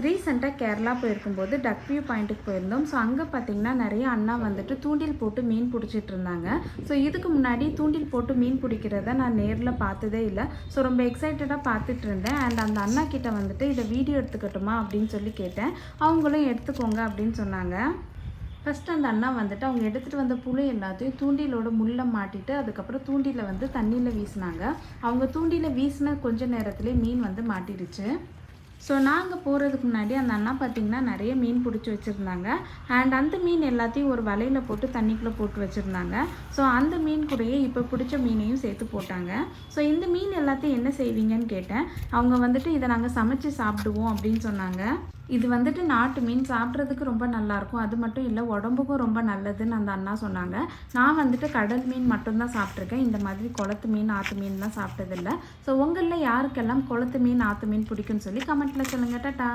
ரீசெண்டாக கேரளா போயிருக்கும்போது டக் வியூ பாயிண்ட்டுக்கு போயிருந்தோம். ஸோ அங்கே பார்த்திங்கன்னா நிறைய அண்ணா வந்துட்டு தூண்டில் போட்டு மீன் பிடிச்சிட்டு இருந்தாங்க. ஸோ இதுக்கு முன்னாடி தூண்டில் போட்டு மீன் பிடிக்கிறத நான் நேரில் பார்த்ததே இல்லை. ஸோ ரொம்ப எக்ஸைட்டடாக பார்த்துட்டு இருந்தேன். அண்ட் அந்த அண்ணா கிட்ட வந்துட்டு இதை வீடியோ எடுத்துக்கட்டுமா அப்படின்னு சொல்லி கேட்டேன். அவங்களும் எடுத்துக்கோங்க அப்படின்னு சொன்னாங்க. ஃபஸ்ட்டு அந்த அண்ணா வந்துட்டு அவங்க எடுத்துகிட்டு வந்த புழு எல்லாத்தையும் தூண்டிலோட முள்ளை மாட்டிட்டு அதுக்கப்புறம் தூண்டில வந்து தண்ணியில் வீசினாங்க. அவங்க தூண்டில வீசின கொஞ்ச நேரத்துலேயே மீன் வந்து மாட்டிடுச்சு. ஸோ நாங்கள் போகிறதுக்கு முன்னாடி அந்த அண்ணா பார்த்திங்கன்னா நிறைய மீன் பிடிச்சி வச்சுருந்தாங்க. அண்ட் அந்த மீன் எல்லாத்தையும் ஒரு வலையில் போட்டு தண்ணிக்குள்ளே போட்டு வச்சுருந்தாங்க. ஸோ அந்த மீன் கூடயே இப்போ பிடிச்ச மீனையும் சேர்த்து போட்டாங்க. ஸோ இந்த மீன் எல்லாத்தையும் என்ன செய்வீங்கன்னு கேட்டேன். அவங்க வந்துட்டு இதை நாங்கள் சமைச்சு சாப்பிடுவோம் அப்படின்னு சொன்னாங்க. இது வந்துட்டு நாட்டு மீன் சாப்பிட்றதுக்கு ரொம்ப நல்லாயிருக்கும். அது மட்டும் இல்லை, உடம்புக்கும் ரொம்ப நல்லதுன்னு அந்த அண்ணா சொன்னாங்க. நான் வந்துட்டு கடல் மீன் மட்டும்தான் சாப்பிட்ருக்கேன். இந்த மாதிரி குளத்து மீன் ஆற்று மீன்லாம் சாப்பிட்டதில்லை. ஸோ உங்களில் யாருக்கெல்லாம் குளத்து மீன் ஆற்று மீன் பிடிக்குன்னு சொல்லி கமெண்ட்டில் சொல்லுங்கள். டாட்டா.